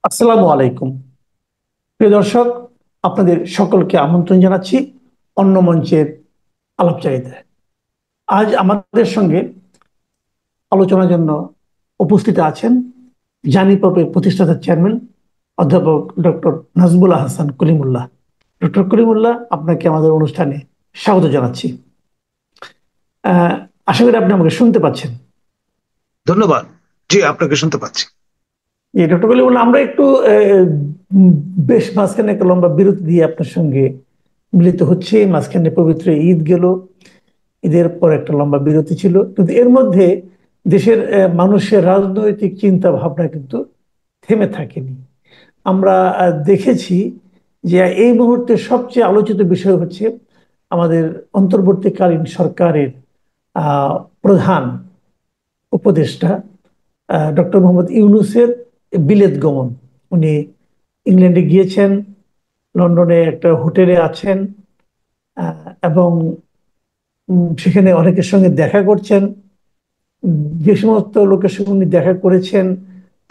আসসালামু আলাইকুম। প্রিয় দর্শক, আপনাদের সকলকে আমন্ত্রণ জানাচ্ছি অন্য মঞ্চের আলাপচারিতায়। আজ আমাদের সঙ্গে আলোচনার জন্য উপস্থিত আছেন জানি পপের প্রতিষ্ঠাতা চেয়ারম্যান অধ্যাপক ডক্টর নাজমুল হাসান কলিমুল্লাহ। ডক্টর কলিমুল্লাহ, আপনাকে আমাদের অনুষ্ঠানে স্বাগত জানাচ্ছি। আহ, আশা করি আপনি আমাকে শুনতে পাচ্ছেন। ধন্যবাদ। জি, আপনাকে শুনতে পাচ্ছি। ডক্টর কলিমুল্লাহ, আমরা একটু উম, বেশ মাঝখানে একটা লম্বা বিরতি দিয়ে আপনার সঙ্গে মিলিত হচ্ছে। মাঝখানে পবিত্র ঈদ গেল, ঈদের পর একটা লম্বা বিরতি ছিল, কিন্তু এর মধ্যে দেশের মানুষের রাজনৈতিক চিন্তা ভাবনা কিন্তু থেমে থাকেনি। আমরা দেখেছি যে এই মুহূর্তে সবচেয়ে আলোচিত বিষয় হচ্ছে আমাদের অন্তর্বর্তীকালীন সরকারের আহ, প্রধান উপদেষ্টা ডক্টর মোহাম্মদ ইউনূসের বিলেত গমন। উনি ইংল্যান্ডে গিয়েছেন, লন্ডনে একটা হোটেলে আছেন, এবং সেখানে অনেকের সঙ্গে দেখা করছেন। যে সমস্ত লোকের সঙ্গে উনি দেখা করেছেন,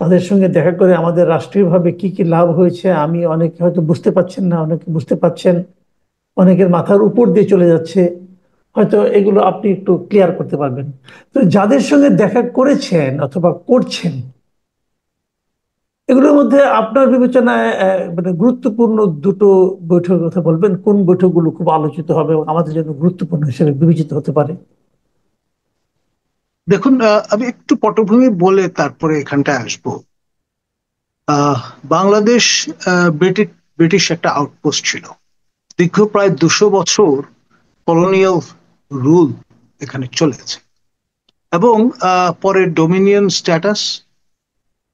তাদের সঙ্গে দেখা করে আমাদের রাষ্ট্রীয়ভাবে কি কি লাভ হয়েছে আমি অনেকে হয়তো বুঝতে পারছেন না, অনেকে বুঝতে পারছেন। অনেকের মাথার উপর দিয়ে চলে যাচ্ছে। হয়তো এগুলো আপনি একটু ক্লিয়ার করতে পারবেন। তো যাদের সঙ্গে দেখা করেছেন অথবা করছেন, এগুলোর মধ্যে আপনার বিবেচনায় মানে গুরুত্বপূর্ণ দুটো বৈঠকের কথা বলবেন। কোন বৈঠকগুলো খুব আলোচিত হবে এবং আমাদের জন্য গুরুত্বপূর্ণ হিসেবে বিবেচিত হতে পারে? দেখুন, আমি একটু পটভূমি বলে তারপরে এখানটায় আসবো। আহ, বাংলাদেশ ব্রিটিশ ব্রিটিশ একটা আউটপোস্ট ছিল। দীর্ঘ প্রায় 200 বছর কলোনিয়াল রুল এখানে চলেছে, এবং পরে Dominion status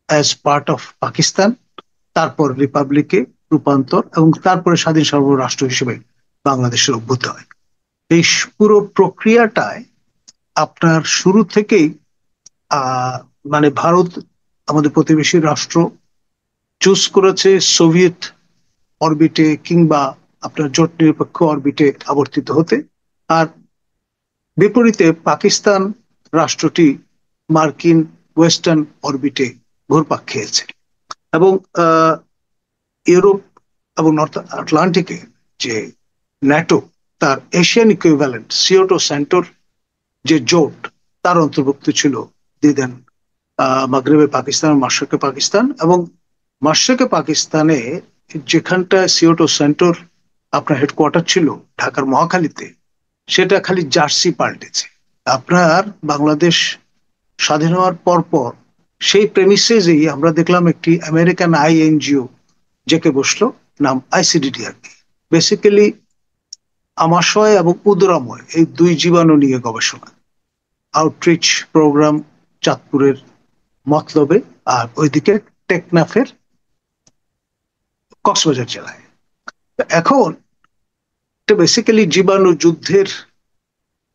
as part of Pakistan, তারপর রিপাবলিকে রূপান্তর, এবং তারপরে স্বাধীন সার্বভৌম রাষ্ট্র হিসেবে বাংলাদেশের অভ্যুদয়। এই পুরো প্রক্রিয়াটায় আপনার শুরু থেকেই আহ মানে ভারত, আমাদের প্রতিবেশী রাষ্ট্র, চুজ করেছে সোভিয়েত অরবিটে কিংবা আপনার জোট নিরপেক্ষ অরবিটে আবর্তিত হতে। আর বিপরীতে পাকিস্তান রাষ্ট্রটি মার্কিন ওয়েস্টার্ন অরবিটে ঘুরপাক খেয়েছে। এবং আহ, ইউরোপ এবং নর্থ আটলান্টিকে যে ন্যাটো, তার এশিয়ান ইকুইভ্যালেন্ট সিওটো সেন্টোর যে জোট, তার অন্তর্ভুক্ত ছিল দিদেন মাগরেবে পাকিস্তান, মাশরাকে পাকিস্তান। এবং মাশরাকে পাকিস্তানে যেখানটা সিওটো সেন্টোর আপনার হেডকোয়ার্টার ছিল, ঢাকার মহাখালীতে, সেটা খালি জার্সি পাল্টেছে। আপনার বাংলাদেশ স্বাধীন হওয়ার পর পর সেই প্রেমিসেসেই আমরা দেখলাম একটি আমেরিকান আইএনজিও জেকে বসলো, নাম আইসিডিডিআরকে। বেসিক্যালি আমাশয় এবং উদরাময় এই দুই জীবাণু নিয়ে গবেষণা, আউটরিচ প্রোগ্রাম চাঁদপুরের মতলবে, আর ওইদিকে টেকনাফের কক্সবাজার জেলায়। এখন এটা বেসিক্যালি জীবাণু যুদ্ধের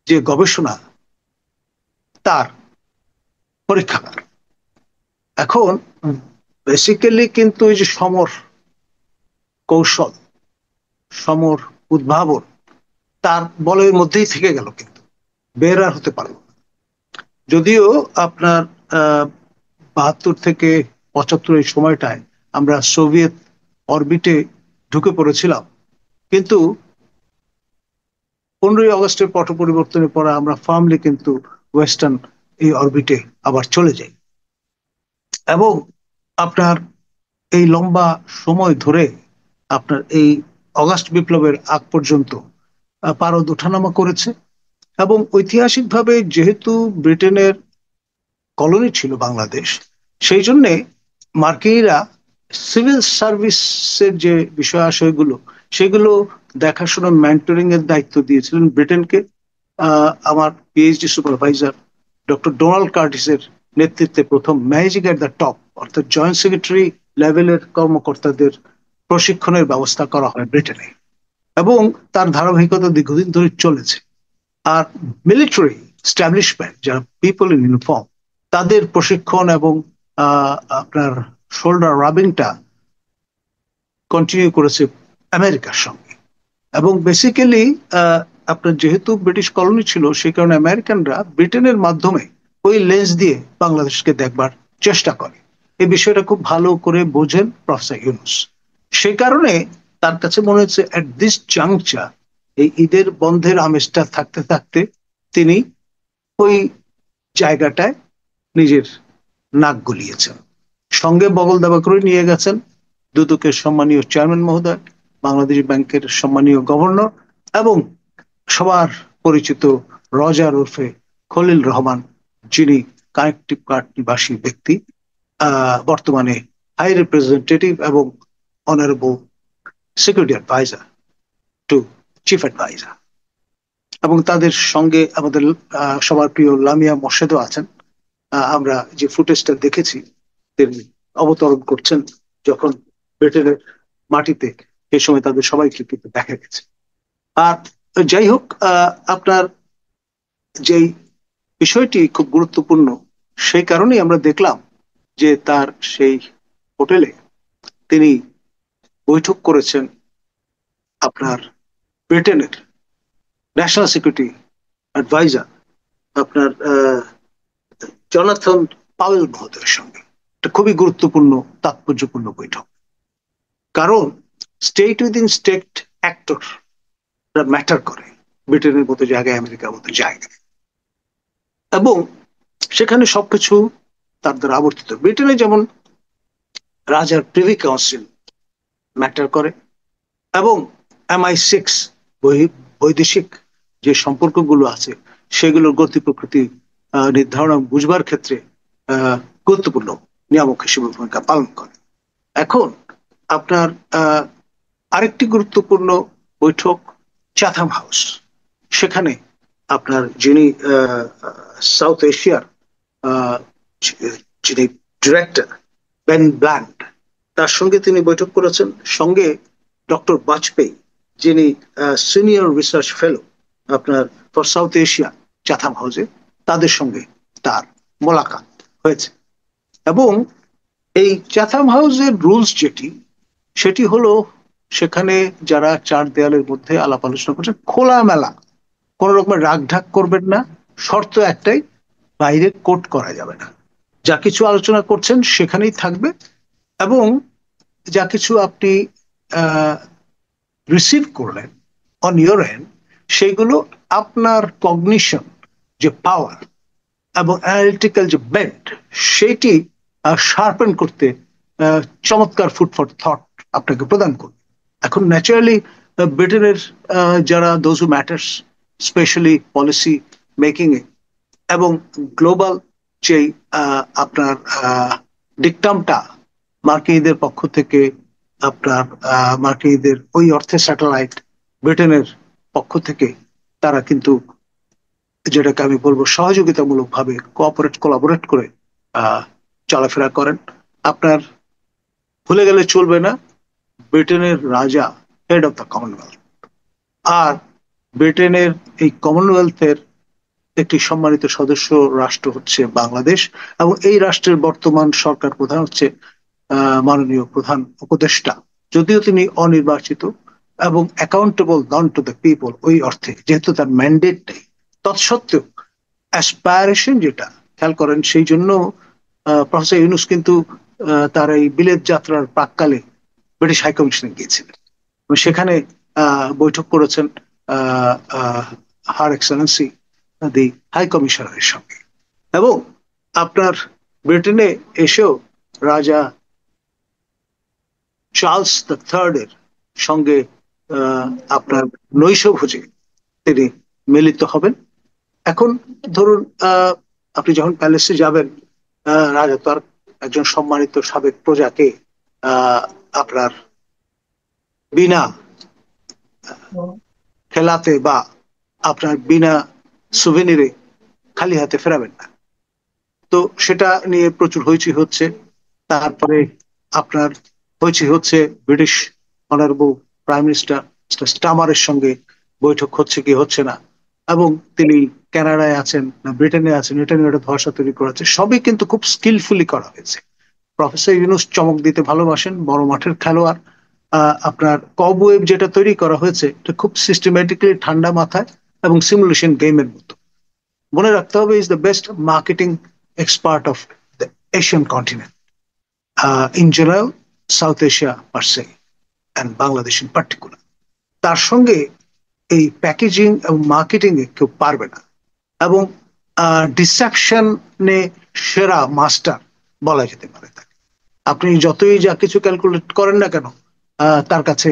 যে গবেষণা, তার পরীক্ষাগার। এখন বেসিক্যালি কিন্তু এই যে সমর কৌশল, সমর উদ্ভাবন, তার বলয়ের মধ্যেই থেকে গেল, কিন্তু বের আর হতে পারল না। যদিও আপনার 72 থেকে 75 এই সময়টায় আমরা সোভিয়েত অরবিটে ঢুকে পড়েছিলাম, কিন্তু 15ই আগস্টের পট পরিবর্তনের পরে আমরা ফার্মলি কিন্তু ওয়েস্টার্ন এই অরবিটে আবার চলে যাই। এবং আপনার এই লম্বা সময় ধরে আপনার এই অগাস্ট বিপ্লবের আগ পর্যন্ত পারদ ওঠানামা করেছে। এবং ঐতিহাসিকভাবে যেহেতু ব্রিটেনের কলোনি ছিল বাংলাদেশ, সেই জন্যে মার্কিনিরা সিভিল সার্ভিসের যে বিষয় আশয়গুলো, সেগুলো দেখাশোনা, মেন্টরিং এর দায়িত্ব দিয়েছিলেন ব্রিটেনকে। আমার পিএইচডি সুপারভাইজার ডক্টর ডোনাল্ড কার্টিসের নেতৃত্বে প্রথম ম্যানেজিং এট দ্য টপ, অর্থাৎ জয়েন্ট সেক্রেটারি লেভেলের কর্মকর্তাদের প্রশিক্ষণের ব্যবস্থা করা হয় ব্রিটেনে, এবং তার ধারাবাহিকতা দীর্ঘদিন ধরে চলেছে। আর মিলিটারি স্ট্যাবলিশমেন্ট, যারা পিপল ইন ইউনিফর্ম, তাদের প্রশিক্ষণ এবং আপনার শোল্ডার রাবিংটা কন্টিনিউ করেছে আমেরিকার সঙ্গে। এবং বেসিক্যালি আপনার যেহেতু ব্রিটিশ কলোনি ছিল, সেই কারণে আমেরিকানরা ব্রিটেনের মাধ্যমে ওই লেন্স দিয়ে বাংলাদেশকে দেখবার চেষ্টা করে। এই বিষয়টা খুব ভালো করে বোঝেন প্রফেসর ইউনূস। সে কারণে তার কাছে মনে হচ্ছে এট দিস জাংচার, এই ঈদের বন্ধের আমেজটা থাকতে থাকতে তিনি ওই জায়গাটায় নিজের নাক গলিয়েছেন। সঙ্গে বগল দাবা করে নিয়ে গেছেন দুদকের সম্মানীয় চেয়ারম্যান মহোদয়, বাংলাদেশ ব্যাংকের সম্মানীয় গভর্নর এবং সবার পরিচিত রজার ওরফে খলিল রহমান, যিনি কানেকটিভ কার্ড নিবাসী ব্যক্তি, বর্তমানে হাই রিপ্রেজেন্টেটিভ এবং honourable security adviser to chief adviser. এবং তাদের সঙ্গে আমাদের সবার প্রিয় লামিয়া মোর্শেদও আছেন। আমরা যে ফুটেজটা দেখেছি তিনি অবতরণ করছেন যখন ব্রিটেনের মাটিতে, সেই সময় তাদের সবাইকে কিন্তু দেখা গেছে। আর যাই হোক, আপনার যেই বিষয়টি খুব গুরুত্বপূর্ণ, সেই কারণেই আমরা দেখলাম যে তার সেই হোটেলে তিনি বৈঠক করেছেন আপনার ব্রিটেনের ন্যাশনাল সিকিউরিটি অ্যাডভাইজার আপনার জনাথন পাওয়েল মহোদয়ের সঙ্গে। এটা খুবই গুরুত্বপূর্ণ তাৎপর্যপূর্ণ বৈঠক, কারণ state within state actor matter করে ব্রিটেনের মতো জায়গায়, আমেরিকার মতো জায়গায়, এবং সেখানে সবকিছু তার দ্বারা আবর্তিত। ব্রিটেনে যেমন রাজার প্রিভি কাউন্সিল ম্যাটার করে, এবং MI6 বৈদেশিক যে সম্পর্কগুলো আছে সেগুলোর গতি প্রকৃতি নির্ধারণ বুঝবার ক্ষেত্রে গুরুত্বপূর্ণ নিয়ামক হিসেবে ভূমিকা পালন করে। এখন আপনার আরেকটি গুরুত্বপূর্ণ বৈঠক চাথাম হাউস। সেখানে আপনার যিনি সাউথ এশিয়ার যিনি ডিরেক্টর বেন ব্ল্যান্ড, তার সঙ্গে তিনি বৈঠক করেছেন। সঙ্গে ডক্টর বাজপেয়ী, যিনি সিনিয়র রিসার্চ ফেলো আপনার ফর সাউথ এশিয়া চাথাম হাউসে, তাদের সঙ্গে তার মোলাকাত হয়েছে। এবং এই চাথাম হাউসের রুলস যেটি, সেটি হলো সেখানে যারা চার দেয়ালের মধ্যে আলাপ আলোচনা করছে খোলামেলা, কোন রকমের রাগ ঢাক করবেন না। শর্ত একটাই, বাইরে কোট করা যাবে না। যা কিছু আলোচনা করছেন সেখানেই থাকবে, এবং যা কিছু আপনি রিসিভ করলেন অন ইয়োর এন্ড, সেগুলো আপনার কগনিশন যে পাওয়ার এবং অ্যানালিটিক্যাল যে বেন্ট, সেটি শার্পেন করতে চমৎকার ফুড ফর থট আপনাকে প্রদান করবে। এখন ন্যাচারালি ব্রিটেনের যারা those who matters, specially policy making এ এবং গ্লোবাল যে আপনার ডিকটামটা মার্কিনীদের পক্ষ থেকে, আপনার মার্কিনীদের ওই অর্থে স্যাটেলাইট ব্রিটেনের পক্ষ থেকে, তারা কিন্তু যেটাকে আমি বলবো সহযোগিতামূলক ভাবে কোলাবোরেট করে চলাফেরা করেন। আপনার ভুলে গেলে চলবে না, ব্রিটেনের রাজা হেড অফ দ্য কমনওয়েলথ, আর ব্রিটেনের এই কমনওয়েলথের একটি সম্মানিত সদস্য রাষ্ট্র হচ্ছে বাংলাদেশ, এবং এই রাষ্ট্রের বর্তমান সরকার প্রধান হচ্ছে মাননীয় প্রধান উপদেষ্টা, যদিও তিনি অনির্বাচিত এবং accountable known to the people ওই অর্থে, যেহেতু তার ম্যান্ডেট নেই। তৎসত্ত্বেও অ্যাসপায়ারেশন যেটা খেয়াল করেন, সেই জন্য প্রফেসর ইউনূস কিন্তু তার এই বিলেত যাত্রার প্রাককালে ব্রিটিশ হাইকমিশনে গিয়েছিলেন, সেখানে বৈঠক করেছেন হার এক্সেলেন্সি দি হাই কমিশনারের সঙ্গে। এবং আপনার ব্রিটেনে এসেও রাজা চার্লস দ্য থার্ড এর সঙ্গে আপনার নৈশভোজে তিনি মিলিত হবেন। এখন ধরুন আপনি যখন প্যালেসে যাবেন, রাজা তো আর একজন সম্মানিত সাবেক প্রজাকে আপনার বিনা খেলাতে বা আপনার বিনা সুভেনিরে খালি হাতে ফেরাবেন না। তো সেটা নিয়ে প্রচুর হইচই হচ্ছে। তারপরে আপনার হইচই হচ্ছে ব্রিটিশ অনারেবল প্রাইম মিনিস্টার স্টামারের সঙ্গে বৈঠক হচ্ছে কি হচ্ছে না, এবং তিনি কানাডায় আছেন না ব্রিটেনে আছেন, এটা নিয়ে একটা ধোঁয়াশা তৈরি করা হচ্ছে। সবই কিন্তু খুব স্কিলফুলি করা হয়েছে। প্রফেসর ইউনূস চমক দিতে ভালোবাসেন, বড় মাঠের খেলোয়াড়। আপনার কবওয়েব যেটা তৈরি করা হয়েছে, এটা খুব সিস্টেমেটিক্যালি ঠান্ডা মাথায় এবং সিমুলেশন গেমের মতো। মনে রাখতে হবে, is the best marketing expert of the Asian continent. In general, south Asia parse and Bangladesh in particular. তার সঙ্গে এই প্যাকেজিং এবং মার্কেটিং এ কেউ পারবে না, এবং ডিসেপশনে সেরা মাস্টার বলা যেতে পারে তাকে। আপনি যতই যা কিছু ক্যালকুলেট করেন না কেন, তার কাছে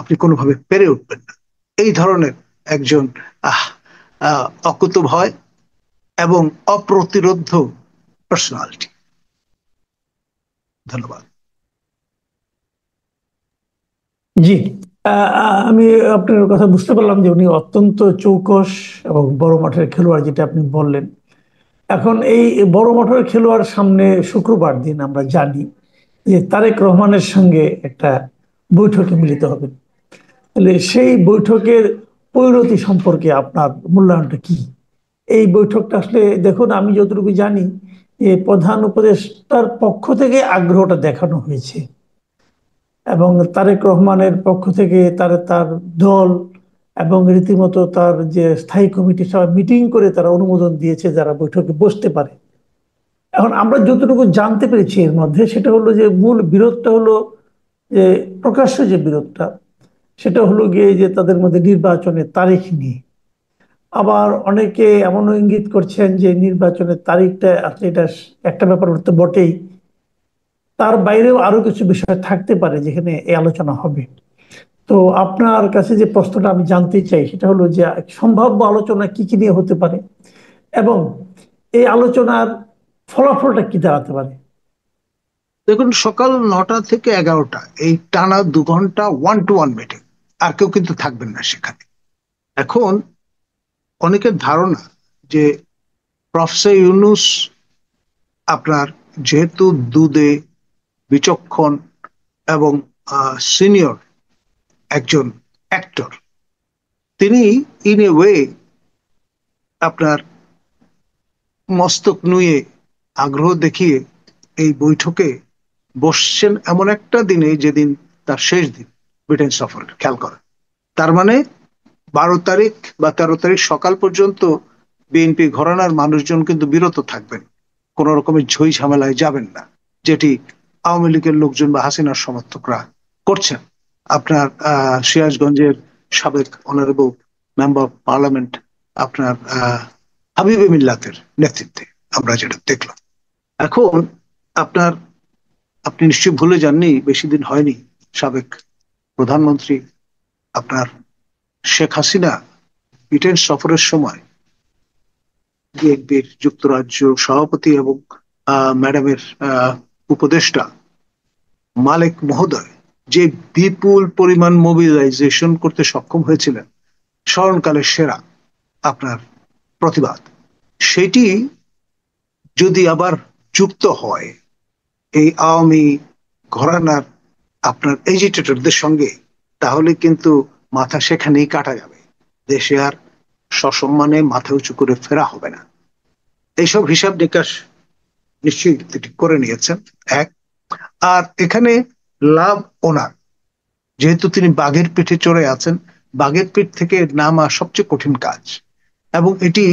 আপনি কোনোভাবে পেরে উঠবেন না। এই ধরনের একজন অকুতোভয় এবং অপ্রতিরোধ্য পার্সোনালিটি। ধন্যবাদ। জি, আমি আপনার কথা বুঝতে পারলাম যে উনি অত্যন্ত চৌকস এবং বড় মাঠের খেলোয়াড়, যেটা আপনি বললেন। এখন এই বড় মাঠের খেলোয়াড় সামনে শুক্রবার দিন আমরা জানি যে তারেক রহমানের সঙ্গে একটা বৈঠকে মিলিত হবেন। তাহলে সেই বৈঠকের পরিণতি সম্পর্কে আপনার মূল্যায়নটা কি? এই বৈঠকটা আসলে দেখুন, আমি যতটুকু জানি যে প্রধান উপদেষ্টার পক্ষ থেকে আগ্রহটা দেখানো হয়েছে, এবং তারেক রহমানের পক্ষ থেকে তার তার দল এবং রীতিমতো তার যে স্থায়ী কমিটি সবাই মিটিং করে তারা অনুমোদন দিয়েছে যারা বৈঠকে বসতে পারে। এখন আমরা যতটুকু জানতে পেরেছি এর মধ্যে, সেটা হলো যে মূল বিরোধটা হলো যে প্রকাশ্য যে বিরোধটা, সেটা হলো গিয়ে যে তাদের মধ্যে নির্বাচনের তারিখ নিয়ে। আবার অনেকে এমনও ইঙ্গিত করছেন যে নির্বাচনের তারিখটা আসলে এটা একটা ব্যাপার তো বটেই, তার বাইরেও আরো কিছু বিষয় থাকতে পারে যেখানে এই আলোচনা হবে। তো আপনার কাছে যে প্রশ্নটা আমি জানতে চাই সেটা হলো যে সম্ভাব্য আলোচনা কি কি নিয়ে হতে পারে, এবং এই আলোচনার ফলাফলটা কি দাঁড়াতে পারে। দেখুন, সকাল 9টা থেকে 11টা এই টানা 2 ঘন্টা ওয়ান টু ওয়ান মিটিং, আর কেউ কিন্তু থাকবেন না সেখানে। এখন অনেকের ধারণা যে প্রফেসর ইউনূস আপনার যেহেতু দুদে বিচক্ষণ এবং সিনিয়র একজন অ্যাক্টর, তিনি ইন এ ওয়ে আপনার মস্তক নুয়ে আগ্রহ দেখিয়ে এই বৈঠকে বসছেন এমন একটা দিনে যেদিন তার শেষ দিন ব্রিটেন সফরের, খেয়াল করেন। তার মানে 12 তারিখ বা 13 তারিখ সকাল পর্যন্ত বিএনপি ঘরানার মানুষজন কিন্তু বিরত থাকবেন, কোন রকমের ঝই ঝামেলায় যাবেন না, যেটি আওয়ামী লীগের লোকজন বা হাসিনার সমর্থকরা করছেন। আপনার সিরাজগঞ্জের সাবেক অনারেবল মেম্বার অফ পার্লামেন্ট আপনার হাবিবে মিল্লাতের নেতৃত্বে আমরা যেটা দেখলাম। এখন আপনার আপনি নিশ্চয়ই ভুলে যাননি, বেশি দিন হয়নি সাবেক প্রধানমন্ত্রী আপনার শেখ হাসিনা ব্রিটেন সফরের সময় বিএনপির যুক্তরাজ্য সভাপতি এবং ম্যাডামের উপদেষ্টা মালেক মহোদয় যে বিপুল পরিমাণ মোবিলাইজেশন করতে সক্ষম হয়েছিলেন, স্মরণকালের সেরা আপনার প্রতিবাদ, সেটি যদি আবার যুক্ত হয় এই আওয়ামী ঘরানার আপনার এজিটেটরদের সঙ্গে, তাহলে কিন্তু মাথা সেখানেই কাটা যাবে, দেশে আর সসম্মানে মাথা উঁচু করে ফেরা হবে না। এইসব হিসাব নিকাশ নিশ্চয়ই তিনি করে নিয়েছেন। এক, আর এখানে লাভ ওনার, যেহেতু তিনি বাঘের পিঠে চড়ে আছেন, বাঘের পিঠ থেকে নামা সবচেয়ে কঠিন কাজ, এবং এটি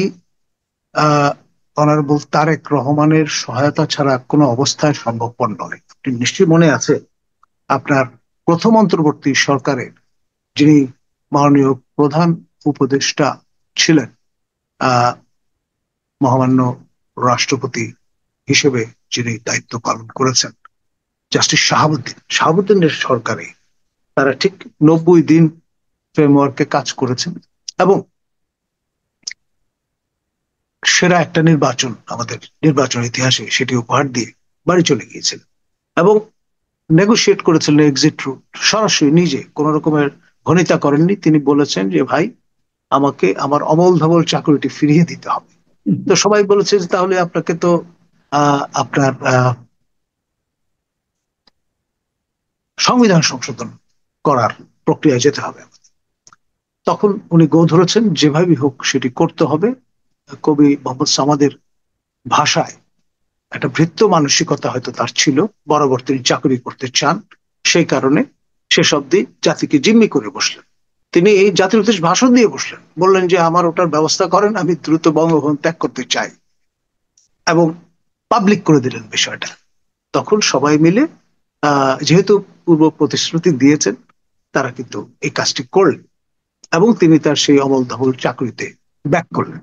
অনারেবল তারেক রহমানের সহায়তা ছাড়া কোনো অবস্থায় সম্ভবপর নয়। আপনি নিশ্চয়ই মনে আছে আপনার প্রথম অন্তর্বর্তী সরকারের যিনি মাননীয় প্রধান উপদেষ্টা ছিলেন, মহামান্য রাষ্ট্রপতি হিসেবে যিনি দায়িত্ব পালন করেছেন, জাস্টিস শাহাবুদ্দিনের সরকারে তারা ঠিক 90 দিন ফ্রেমওয়ার্কে কাজ করেছেন, এবং সেরা একটা নির্বাচন আমাদের নির্বাচন ইতিহাসে সেটি উপহার দিয়ে বাড়ি চলে গিয়েছিলেন, এবং নেগোশিয়েট করেছিলেন এক্সিট রুট। সরাসরি নিজে কোন রকমের ঘনিতা করেননি, তিনি বলেছেন যে ভাই, আমাকে আমার অমল ধবল চাকরিটি ফিরিয়ে দিতে হবে। তো সবাই বলেছে যে তাহলে আপনাকে তো আপনার সংবিধান সংশোধন করার প্রক্রিয়ায় যেতে হবে। তখন উনি গো ধরেছেন যেভাবে হোক সেটি করতে হবে। কবি মোহাম্মদ সামাদের ভাষায় একটা ভৃত্য মানসিকতা হয়তো তার ছিল, বরাবর তিনি চাকরি করতে চান, সেই কারণে শেষ অব্দি জাতিকে জিম্মি করে বসলেন। তিনি এই জাতির উদ্দেশ্যে ভাষণ দিয়ে বসলেন, বললেন যে আমার ওটার ব্যবস্থা করেন, আমি দ্রুত বঙ্গভবন ত্যাগ করতে চাই, এবং পাবলিক করে দিলেন বিষয়টা। তখন সবাই মিলে যেহেতু পূর্ব প্রতিশ্রুতি দিয়েছেন, তারা কিন্তু এই কাজটি করলেন এবং তিনি তার সেই অমল ধবল চাকরিতে ব্যাক করলেন।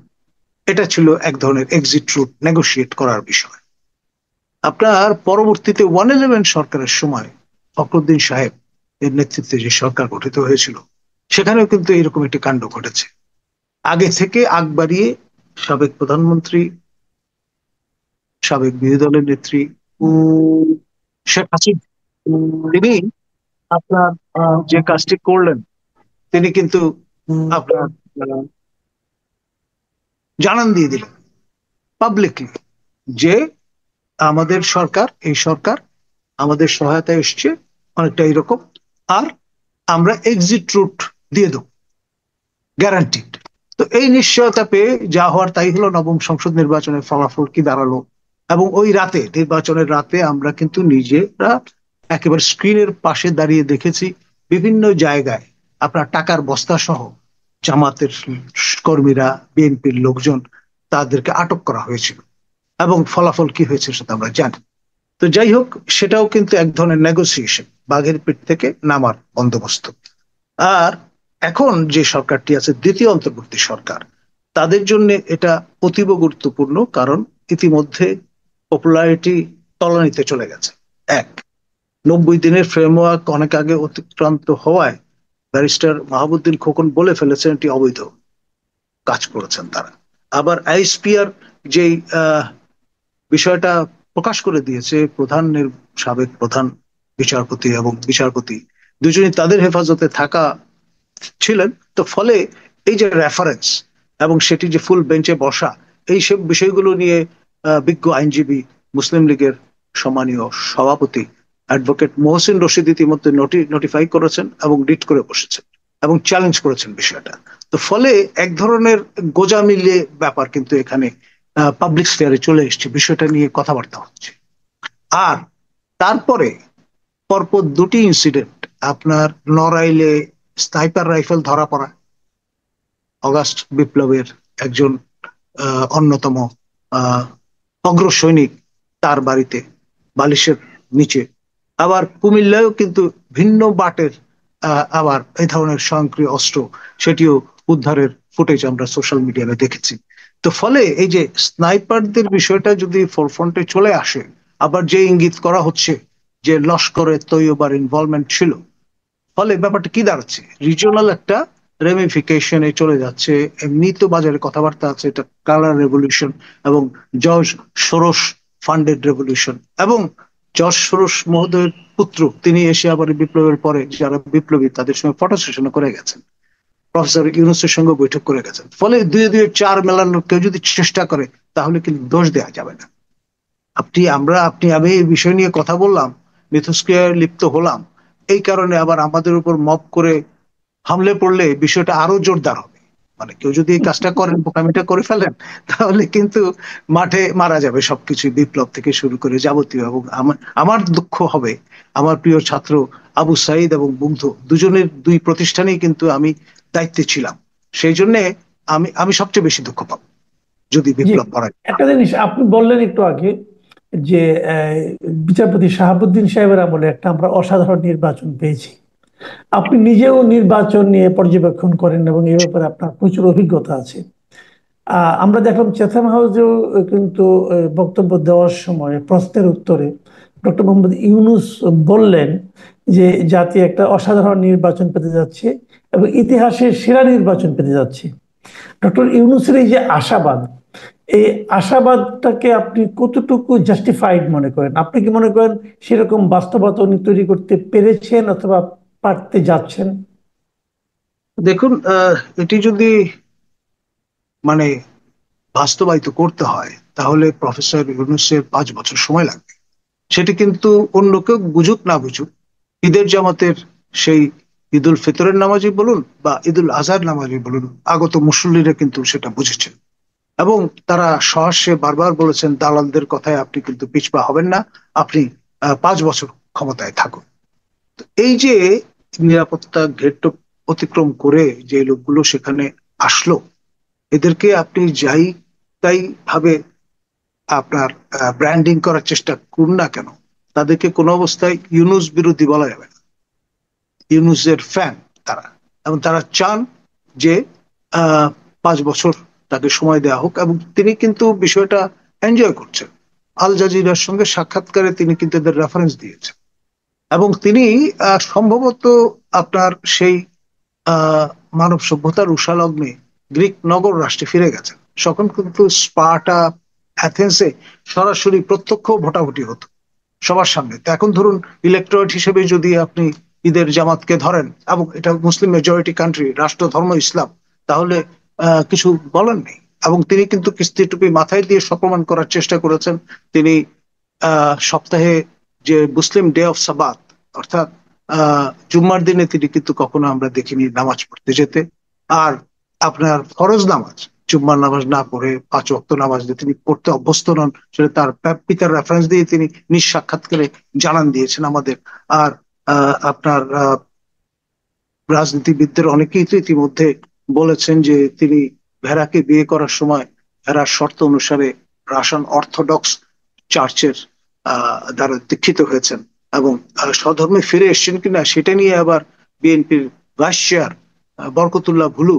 এটা ছিল এক ধরনের এক্সিট রুট নেগোশিয়েট করার বিষয়। আপনার পরবর্তীতে 111 সরকারের সময় ফখরুদ্দিন সাহেব এর নেতৃত্বে যে সরকার গঠিত হয়েছিল, সেখানেও কিন্তু এরকম একটি কাণ্ড ঘটেছে। আগে থেকে আগ বাড়িয়ে সাবেক প্রধানমন্ত্রী, সাবেক বিরোধী দলের নেত্রী শেখ হাসিনা, তিনি আপনার যে কাজটি করলেন, তিনি কিন্তু আপনার জানান দিয়ে দিলেন পাবলিকলি যে আমাদের সরকার, এই সরকার আমাদের সহায়তায় এসছে অনেকটা এরকম, আর আমরা এক্সিট রুট দিয়ে দেবো, গ্যারান্টিড। তো এই নিশ্চয়তা পেয়ে যা হওয়ার তাই হলো। নবম সংসদ নির্বাচনের ফলাফল কি দাঁড়ালো, এবং ওই রাতে, নির্বাচনের রাতে আমরা কিন্তু নিজেরা একেবারে স্ক্রিনের পাশে দাঁড়িয়ে দেখেছি বিভিন্ন জায়গায় আপনার টাকার বস্তা সহ জামাতের কর্মীরা, বিএনপির লোকজন, তাদেরকে আটক করা হয়েছিল এবং ফলাফল কি হয়েছে সেটা আমরা জানি। তো যাই হোক, সেটাও কিন্তু এক ধরনের নেগোসিয়েশন, বাঘের পিঠ থেকে নামার বন্দোবস্ত। আর এখন যে সরকারটি আছে, দ্বিতীয় অন্তর্বর্তী সরকার, তাদের জন্য এটা অতীব গুরুত্বপূর্ণ, কারণ ইতিমধ্যে পপুলারিটি তলানিতে চলে গেছে। এক, 90 দিনের ফ্রেমওয়ার্ক অনেক আগে অতিক্রান্ত হওয়ায় ব্যারিস্টার মাহবুদ্দিন খোকন বলে ফেলেছেন এটি অবৈধ কাজ করেছেন তারা। আবার আইএসপিআর যেই বিষয়টা প্রকাশ করে দিয়েছে, সাবেক প্রধান বিচারপতি এবং বিচারপতি দুজনই তাদের হেফাজতে থাকা ছিলেন। তো ফলে এই যে রেফারেন্স এবং সেটি যে ফুল বেঞ্চে বসা, এই সব বিষয়গুলো নিয়ে বিজ্ঞ আইনজীবী, মুসলিম লীগের সম্মানীয় সভাপতি অ্যাডভোকেট মোহসিন রশিদ ইতিমধ্যে নোটিফাই করেছেন এবং ডিট করে বসেছেন এবং চ্যালেঞ্জ করেছেন বিষয়টা। তো ফলে এক ধরনের গোঁজামিলে ব্যাপার কিন্তু এখানে পাবলিক স্ফিয়ারে চলে এসছে, বিষয়টা নিয়ে কথাবার্তা হচ্ছে। আর তারপরে পরপর দুটি ইনসিডেন্ট, আপনার নড়াইলে স্নাইপার রাইফেল ধরা পড়া, অগাস্ট বিপ্লবের একজন অন্যতম অগ্রসৈনিক, তার বাড়িতে বালিশের নিচে। আবার কুমিল্লায়ও কিন্তু ভিন্ন বাটের আবার এই ধরনের স্বয়ংক্রিয় অস্ত্র, সেটিও উদ্ধারের ফুটেজ আমরা সোশ্যাল মিডিয়াতে দেখেছি। তো ফলে এই যে স্নাইপারদের বিষয়টা যদি ফোরফ্রন্টে চলে আসে, আবার যে ইঙ্গিত করা হচ্ছে যে লস্করে তৈয়বার ইনভলভমেন্ট ছিল, ফলে ব্যাপারটা কি দাঁড়াচ্ছে, রিজিওনাল একটা রেমিফিকেশনে চলে যাচ্ছে। এমনি তো বাজারে কথাবার্তা আছে এটা কালার রেভলিউশন এবং জর্জ সোরস ফান্ডেড রেভলিউশন, এবং জর্জ সোরস মহোদয়ের পুত্র তিনি এসে আবার বিপ্লবের পরে যারা বিপ্লবী তাদের সঙ্গে ফটো সেশনও করে গেছেন, প্রফেসর ইউনুসের সঙ্গে বৈঠক করে গেছেন। ফলে দুয়ে দুয়ে চার মেলানোর কেউ যদি চেষ্টা করে, তাহলে কিন্তু দোষ দেওয়া যাবে না। আমি এই বিষয় নিয়ে কথা বললাম, মিথস্ক্রিয়ায় লিপ্ত হলাম, এই কারণে আবার আমাদের উপর মব করে হামলে পড়লে বিষয়টা আরো জোরদার হবে। মানে কেউ যদি এই কাজটা করেন, বোকামিটা করে ফেলেন, তাহলে কিন্তু মাঠে মারা যাবে সবকিছু, বিপ্লব থেকে শুরু করে যাবতীয়। এবং আমার দুঃখ হবে, আমার প্রিয় ছাত্র আবু সাইদ এবং মুগ্ধ দুজনের দুই প্রতিষ্ঠানেই কিন্তু আমি দায়িত্বে ছিলাম, সেই জন্য আমি আমি সবচেয়ে বেশি দুঃখ পাবো যদি জি, বিপ্লব করা যায়। একটা জিনিস আপনি বললেন একটু আগে যে বিচারপতি শাহাবুদ্দিন সাহেবের আমলে একটা আমরা অসাধারণ নির্বাচন পেয়েছি। আপনি নিজেও নির্বাচন নিয়ে পর্যবেক্ষণ করেন এবং এ ব্যাপারে আপনার প্রচুর অভিজ্ঞতা আছে। আমরা দেখলাম চেথাম হাউসেও কিন্তু বক্তব্য দেওয়ার সময় প্রশ্নের উত্তরে ডক্টর মোহাম্মদ ইউনূস বললেন যে জাতি একটা অসাধারণ নির্বাচন পেতে যাচ্ছে এবং ইতিহাসের সেরা নির্বাচন পেতে যাচ্ছে। ডক্টর ইউনূসের এই যে আশাবাদ, এই আশাবাদটাকে আপনি কতটুকু জাস্টিফাইড মনে করেন? আপনি কি মনে করেন সেরকম বাস্তবতা উনি তৈরি করতে পেরেছেন অথবা পারতে যাচ্ছেন? দেখুন, এটি যদি মানে বাস্তবায়িত করতে হয়, তাহলে প্রফেসর ইউনূসের 5 বছর সময় লাগবে। সেটি কিন্তু অন্য কেউ বুঝুক না বুঝুক, ঈদের জামাতের সেই ঈদুল ফিতরের নামাজি বলুন বা ঈদুল আজহার নামাজি বলুন, আগত মুসল্লিরা কিন্তু সেটা বুঝেছেন এবং তারা সহাস্যে বারবার বলেছেন দালালদের কথায় আপনি কিন্তু পিছপা হবেন না, আপনি 5 বছর ক্ষমতায় থাকুন। তো এই যে নিরাপত্তা ঘেট অতিক্রম করে যে লোকগুলো সেখানে আসলো, এদেরকে আপনি যাই তাই ভাবে আপনার ব্র্যান্ডিং করার চেষ্টা করুন না কেন, তাদেরকে কোনো অবস্থায় ইউনূস বিরোধী বলা যাবে না। ইউনূসের ফ্যান তারা, এবং তারা চান যে 5 বছর তাকে সময় দেওয়া হোক, এবং তিনি কিন্তু বিষয়টা এনজয় করছেন। আল জাজিরার সঙ্গে সাক্ষাৎকারে তিনি কিন্তু এদের রেফারেন্স দিয়েছেন, এবং তিনি সম্ভবত আপনার সেই আহ মানব সভ্যতার উষালগ্নে গ্রিক নগর রাষ্ট্রে ফিরে গেছেন। তখন কিন্তু স্পার্টা, অ্যাথেন্সে সরাসরি প্রত্যক্ষ ভোটাভুটি হতো সবার সামনে। তো এখন ধরুন ইলেকটোরেট হিসেবে যদি আপনি ঈদের জামাতকে ধরেন, এবং এটা মুসলিম মেজরিটি কান্ট্রি, রাষ্ট্র ধর্ম ইসলাম, তাহলে কিছু বলার নেই। এবং তিনি কিন্তু কিস্তি টুপি মাথায় দিয়ে সপ্রমাণ করার চেষ্টা করেছেন। তিনি সপ্তাহে যে মুসলিম ডে অফ সাবাত, অর্থাৎ জুম্মার দিনে তিনি কিন্তু কখনো আমরা দেখিনি নামাজ পড়তে যেতে। আর আপনার ফরজ নামাজ, জুম্মার নামাজ না পড়ে 5 ওয়াক্ত নামাজ যে তিনি পড়তে অভ্যস্ত নন, সেটা তার পিতার রেফারেন্স দিয়ে তিনি নিজ সাক্ষাৎকারে জানান দিয়েছেন আমাদের। আর আপনার রাজনীতিবিদদের অনেকেই তো ইতিমধ্যে বলেছেন যে তিনি ভেড়াকে বিয়ে করার সময় ভেড়ার শর্ত অনুসারে রাশান অর্থোডক্স চার্চের দ্বারা দীক্ষিত হয়েছেন, এবং স্বধর্মে ফিরে এসছেন কিনা সেটা নিয়ে আবার বিএনপির ভাইস চেয়ার বরকতুল্লাহ ভুলু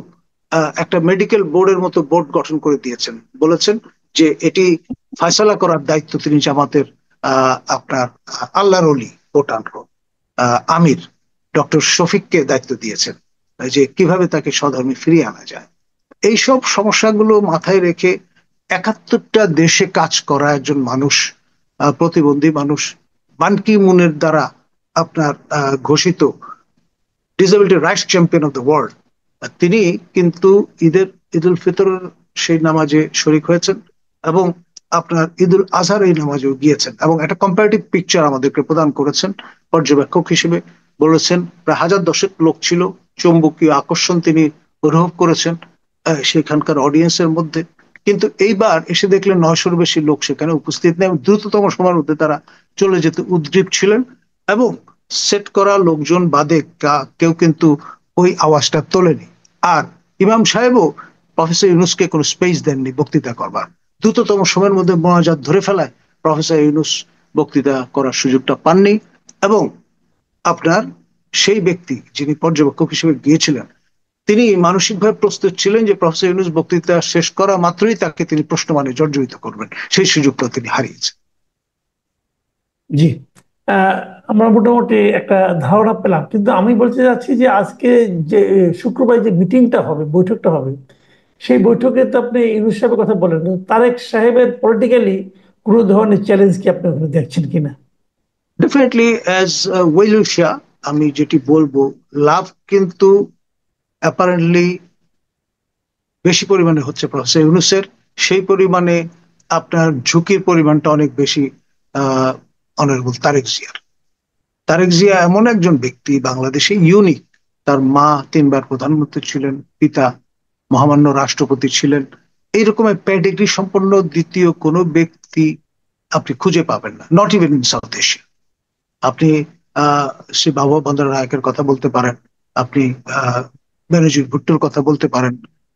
একটা মেডিকেল বোর্ডের মতো বোর্ড গঠন করে দিয়েছেন। বলেছেন যে এটি ফয়সালা করার দায়িত্ব তিনি জামাতের আপনার আল্লাহর অলি কোটান আমির ডক্টর শফিককে দায়িত্ব দিয়েছেন, যে কিভাবে তাকে স্বধর্মে ফিরিয়ে আনা যায়। এইসব সমস্যাগুলো মাথায় রেখে 71টা দেশে কাজ করা একজন মানুষ, প্রতিবন্ধী মানুষ, বান কি মুনের দ্বারা আপনার ঘোষিত disability rights champion of the world, তিনি কিন্তু ঈদ উল ফিতরের সেই নামাজে শরিক হয়েছেন, এবং আপনার ঈদ উল আজহার এই নামাজেও গিয়েছেন, এবং একটা কম্পারেটিভ পিকচার আমাদেরকে প্রদান করেছেন পর্যবেক্ষক হিসেবে। বলেছেন প্রায় 1000 লোক ছিল, চৌম্বকীয় আকর্ষণ তিনি অনুভব করেছেন সেখানকার অডিয়েন্সের মধ্যে। কিন্তু এইবার এসে দেখলেন 900-র বেশি লোক সেখানে উপস্থিত নেই, এবং দ্রুততম সময়ের মধ্যে তারা চলে যেতে উদ্গ্রীব ছিলেন। এবং সেট করা লোকজন বাদে কেউ কিন্তু ওই আওয়াজটা তোলেনি। আর ইমাম সাহেবও প্রফেসর ইউনূসকে কোনো স্পেস দেননি বক্তৃতা করবার। দ্রুততম সময়ের মধ্যে মোনাজাত ধরে ফেলায় প্রফেসর ইউনূস বক্তৃতা করার সুযোগটা পাননি। এবং আপনার সেই ব্যক্তি যিনি পর্যবেক্ষক হিসেবে গিয়েছিলেন, তিনি মানসিকভাবে প্রস্তুত ছিলেন যে প্রফেসর ইউনূস বক্তৃতা শেষ করা মাত্রই তাকে তিনি প্রশ্নমানে জর্জরিত করবেন। সেই সুযোগটা তিনি হারিয়েছেন। জি, আহ, আমরা মোটামুটি একটা ধারণা পেলাম, কিন্তু আমি বলতে চাচ্ছি যে আজকে যে শুক্রবার যে মিটিংটা হবে, বৈঠকটা হবে, সেই বৈঠকে তো আপনি ইউনূস সাহেবের কথা বলেন, তারেক সাহেবের পলিটিক্যালি কোনো ধরনের চ্যালেঞ্জ কি আপনি ওখানে দেখছেন কিনা? ডেফিনেটলি অ্যাজ ওয়েলউইশার আমি যেটি বলবো, লাভ কিন্তু অ্যাপারেন্টলি বেশি পরিমাণে হচ্ছে প্রফেসর ইউনূসের। সেই পরিমাণে আপনার ঝুঁকির পরিমাণটা অনেক বেশি অনারেবল তারেক জিয়ার। তারেক জিয়া এমন একজন ব্যক্তি, বাংলাদেশে ইউনিক। তার মা 3বার প্রধানমন্ত্রী ছিলেন, পিতা মহামান্য রাষ্ট্রপতি ছিলেন। এইরকমের প্যাডিগ্রি সম্পন্ন দ্বিতীয় কোনো ব্যক্তি আপনি খুঁজে পাবেন না, not even in south Asia. আপনি শ্রী বাবা বন্দর নায়কের কথা বলতে পারেন, আপনি বেনজির ভুট্টোর কথা বলতে পারেন,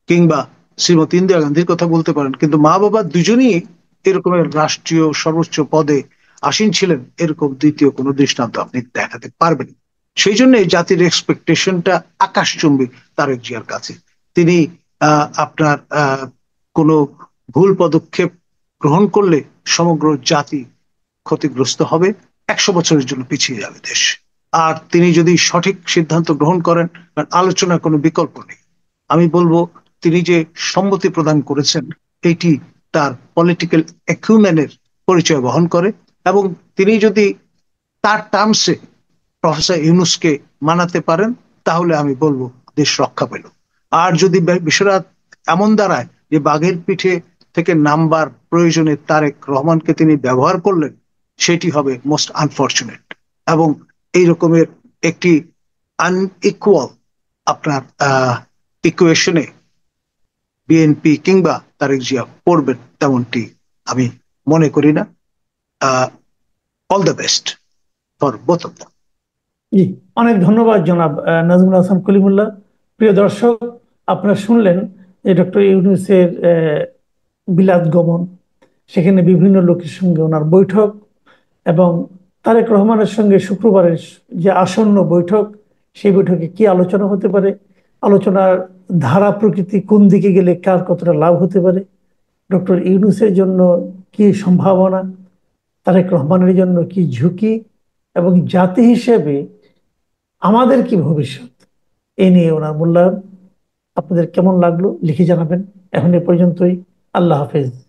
কিংবা শ্রীমতী ইন্দিরা গান্ধীর কথা বলতে পারেন, কিন্তু মা বাবা দুজনই এরকমের রাষ্ট্রীয় সর্বোচ্চ পদে আসীন ছিলেন, এরকম দ্বিতীয় কোনো দৃষ্টান্ত আপনি দেখাতে পারবেন। সেই জন্য জাতির এক্সপেকটেশনটা আকাশচুম্বী তারেক জিয়ার কাছে। তিনি আপনার কোনো ভুল পদক্ষেপ গ্রহণ করলে সমগ্র জাতি ক্ষতিগ্রস্ত হবে, 100 বছরের জন্য পিছিয়ে যাবে দেশ। আর তিনি যদি সঠিক সিদ্ধান্ত গ্রহণ করেন, কারণ আলোচনার কোনো বিকল্প নেই। আমি বলবো তিনি যে সম্মতি প্রদান করেছেন, এটি তার পলিটিক্যাল অ্যাকুমেনের পরিচয় বহন করে, এবং তিনি যদি তার টার্মসে প্রফেসর ইউনূসকে মানাতে পারেন, তাহলে আমি বলবো দেশ রক্ষা পেল। আর যদি বিষয়টা এমন দাঁড়ায় যে বাঘের পিঠে থেকে নামবার প্রয়োজনে তারেক রহমানকে তিনি ব্যবহার করলেন, সেটি হবে মোস্ট আনফর্চুনেট। এবং এই রকমের একটি আনইকুয়াল আপনার ইকুয়েশনে বিএনপি কিংবা তারেক জিয়া পড়বেন তেমনটি আমি মনে করি না। All the best for both of the. জি, অনেক ধন্যবাদ জনাব নাজমুল হাসান কলিমুল্লাহ। প্রিয় দর্শক, আপনারা শুনলেন যে ডক্টর ইউনূসের বিলাত গমন, সেখানে বিভিন্ন লোকের সঙ্গে ওনার বৈঠক, এবং তারেক রহমানের সঙ্গে শুক্রবারের যে আসন্ন বৈঠক, সেই বৈঠকে কি আলোচনা হতে পারে, আলোচনার ধারা প্রকৃতি কোন দিকে গেলে কার কতটা লাভ হতে পারে, ডক্টর ইউনূসের জন্য কি সম্ভাবনা, তারেক রহমানের জন্য কি ঝুঁকি, এবং জাতি হিসেবে আমাদের কি ভবিষ্যৎ, এ নিয়ে ওনার মূল্যায়ন। আপনাদের কেমন লাগলো লিখে জানাবেন। এখন এ পর্যন্তই। আল্লাহ হাফেজ।